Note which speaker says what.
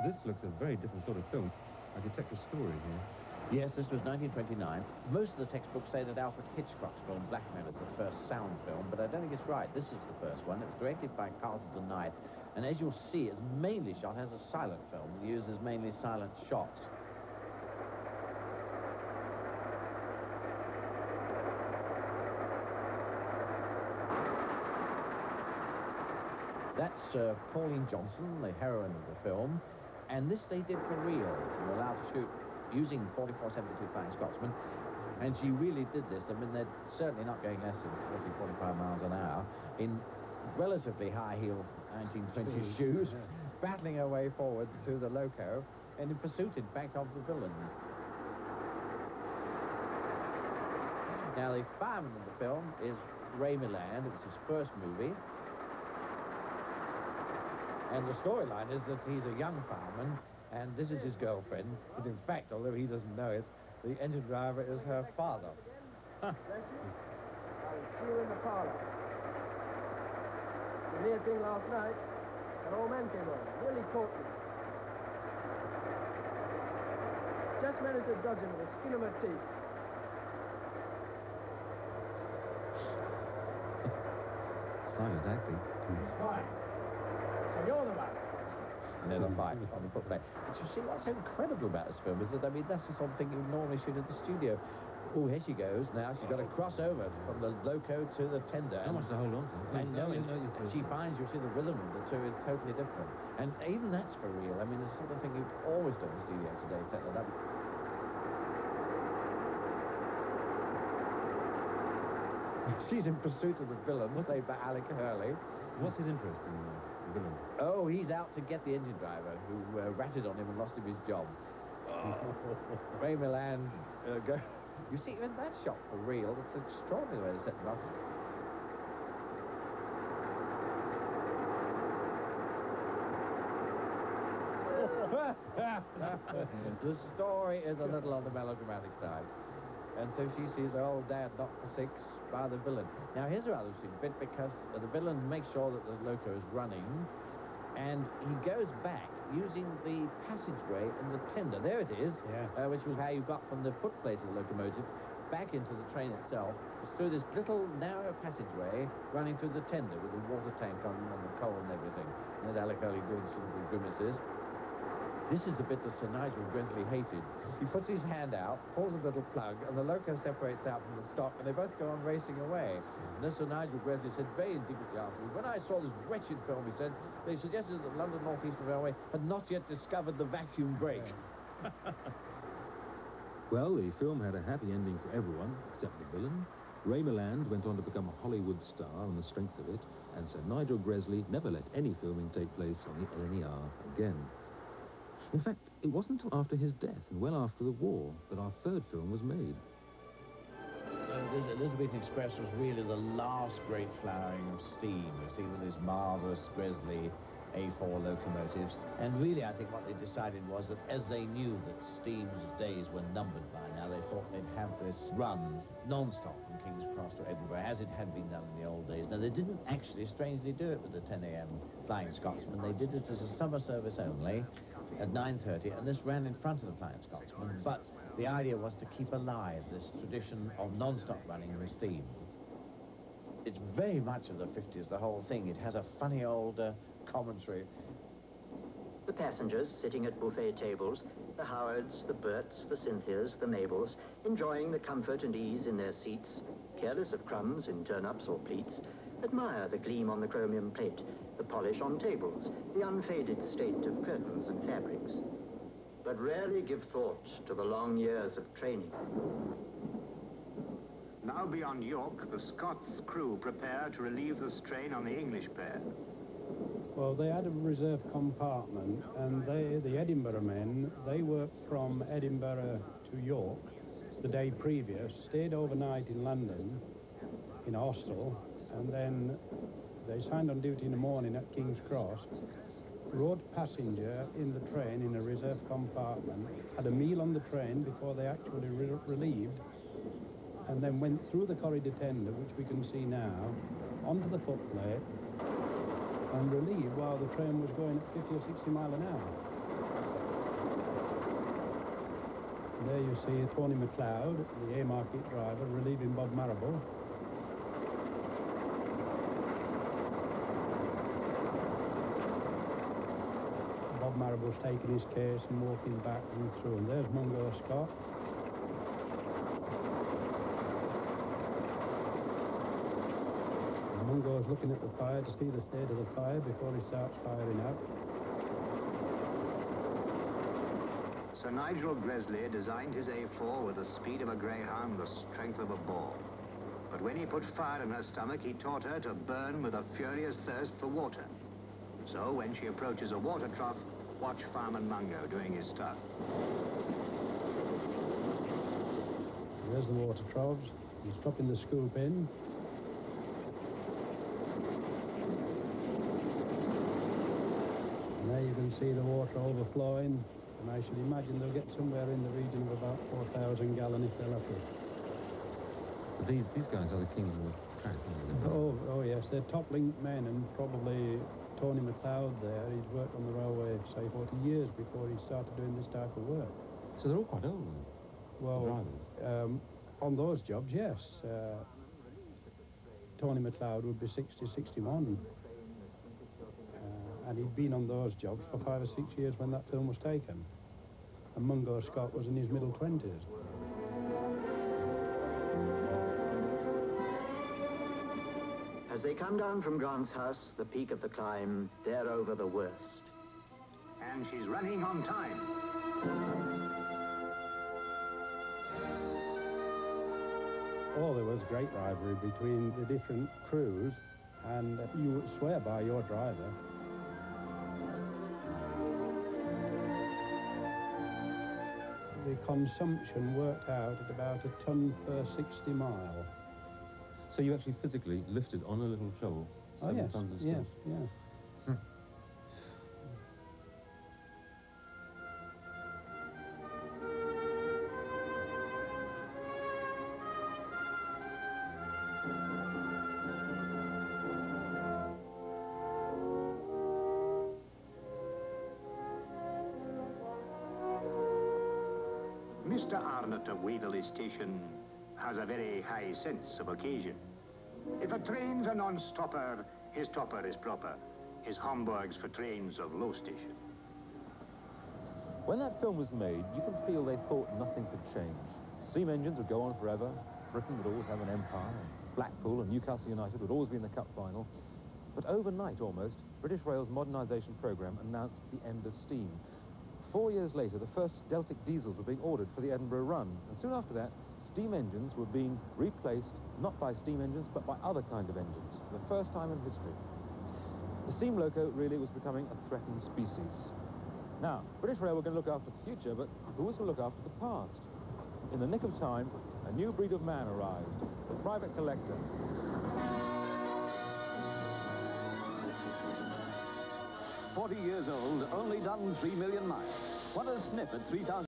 Speaker 1: This looks a very different sort of film. I detect a story here.
Speaker 2: Yes, this was 1929. Most of the textbooks say that Alfred Hitchcock's film Blackmail is the first sound film, but I don't think it's right. This is the first one. It was directed by Carlton Knight, and as you'll see, it's mainly shot as a silent film. It uses mainly silent shots. That's Pauline Johnson, the heroine of the film, and this they did for real. They were allowed to shoot using 44-72 Flying Scotsman, and she really did this. I mean, they're certainly not going less than 40, 45 miles an hour in relatively high-heeled 1920s shoes, battling her way forward through the loco, and in pursuit, in fact, of the villain. Now, the fireman of the film is Ray Milland. It was his first movie. And the storyline is that he's a young fireman, and this is his girlfriend. But in fact, although he doesn't know it, the engine driver is her father.
Speaker 3: Bless you. I'll see you in the parlor. The near thing last night, an old man came over, nearly caught me. Just managed to dodge him with the skin of my teeth.
Speaker 1: Silent acting.
Speaker 3: Fine. So you're the one.
Speaker 2: Never fight on the footplate. But you see, what's so incredible about this film is that, I mean, that's the sort of thing you normally shoot at the studio. Oh, here she goes now. She's got to cross over from the loco to the tender.
Speaker 1: How much to hold on to?
Speaker 2: And she finds, you see, the rhythm of the two is totally different. And even that's for real. I mean, it's the sort of thing you'd always do in the studio today, set that up. She's in pursuit of the villain, played by Alec Hurley.
Speaker 1: What's his interest in the villain?
Speaker 2: Oh, he's out to get the engine driver who ratted on him and lost him his job. Ray Milland, go. You see, even that shot for real, it's extraordinary the way they set them up. The story is a little on the melodramatic side. And so she sees her old dad knocked for 6 by the villain. Now, here's a rather interesting bit, because the villain makes sure that the loco is running, and he goes back using the passageway in the tender. There it is, which was how you got from the footplate of the locomotive back into the train itself. It's through this little narrow passageway running through the tender with the water tank on and the coal and everything. And there's Alec Hurley doing some good grimaces. This is the bit that Sir Nigel Gresley hated. He puts his hand out, pulls a little plug, and the loco separates out from the stock, and they both go on racing away. And then Sir Nigel Gresley said very indignantly afterwards, when I saw this wretched film, he said, they suggested that the London North Eastern Railway had not yet discovered the vacuum brake.
Speaker 4: Well, the film had a happy ending for everyone, except the villain. Ray Milland went on to become a Hollywood star on the strength of it, and Sir Nigel Gresley never let any filming take place on the LNER again. In fact, it wasn't until after his death, and well after the war, that our third film was made.
Speaker 2: This Elizabethan Express was really the last great flowering of steam, you see, with these marvellous Gresley A4 locomotives. And really, I think what they decided was that as they knew that steam's days were numbered by now, they thought they'd have this run non-stop from King's Cross to Edinburgh, as it had been done in the old days. Now, they didn't actually, strangely, do it with the 10 a.m. Flying Scotsman. They did it as a summer service only at 9:30, and this ran in front of the Flying Scotsman. But the idea was to keep alive this tradition of non-stop running with steam. It's very much of the 50s, the whole thing. It has a funny old commentary.
Speaker 5: The passengers sitting at buffet tables, the Howards, the Berts, the Cynthias, the Mabels, enjoying the comfort and ease in their seats, careless of crumbs in turn-ups or pleats, admire the gleam on the chromium plate, the polish on tables, the unfaded state of curtains and fabrics, but rarely give thought to the long years of training.
Speaker 6: Now beyond York, the Scots crew prepare to relieve the strain on the English pair.
Speaker 7: Well, they had a reserve compartment, and the Edinburgh men, they worked from Edinburgh to York the day previous, stayed overnight in London in a hostel, and then they signed on duty in the morning at King's Cross, rode passenger in the train in a reserve compartment, had a meal on the train before they actually relieved, and then went through the corridor tender, which we can see now, onto the footplate, and relieved while the train was going at 50 or 60 miles an hour. There you see Tony McLeod, the Haymarket driver, relieving Bob Marable. Bob Marable's taking his case and walking back and through. And there's Mungo Scott. And Mungo's looking at the fire to see the state of the fire before he starts firing out.
Speaker 6: Sir Nigel Gresley designed his A4 with the speed of a greyhound, the strength of a bull. But when he put fire in her stomach, he taught her to burn with a furious thirst for water. So when she approaches a water trough, watch Fireman Mungo doing his stuff.
Speaker 7: There's the water troughs. He's dropping the scoop in. And there you can see the water overflowing. And I should imagine they'll get somewhere in the region of about 4,000 gallon if they're lucky.
Speaker 4: But these guys are the kings of the track.
Speaker 7: Oh yes, they're top-linked men, and probably Tony McLeod there, he'd worked on the railway, say, 40 years before he started doing this type of work.
Speaker 4: So they're all quite old, then?
Speaker 7: Well, on those jobs, yes. Tony McLeod would be 60, 61. And he'd been on those jobs for 5 or 6 years when that film was taken. And Mungo Scott was in his middle 20s.
Speaker 5: As they come down from Grant's house, the peak of the climb, they're over the worst.
Speaker 6: And she's running on time.
Speaker 7: Oh, there was great rivalry between the different crews, and you would swear by your driver. The consumption worked out at about a ton per 60 mile.
Speaker 4: So you actually physically lifted on a little shovel 7 tons of stuff?
Speaker 7: Yes, yes.
Speaker 6: Mr. Arnott of Waverley Station has a very high sense of occasion. If a train's a non-stopper, his topper is proper. His Hamburg's for trains of low station.
Speaker 4: When that film was made, you can feel they thought nothing could change. Steam engines would go on forever. Britain would always have an empire. Blackpool and Newcastle United would always be in the cup final. But overnight, almost, British Rail's modernisation programme announced the end of steam. 4 years later, the first Deltic diesels were being ordered for the Edinburgh run. And soon after that, steam engines were being replaced, not by steam engines, but by other kind of engines, for the first time in history. The steam loco really was becoming a threatened species. Now, British Rail were going to look after the future, but who was going to look after the past? In the nick of time, a new breed of man arrived, the private collector.
Speaker 8: 40 years old, only done 3 million miles. What a sniff at 3,000.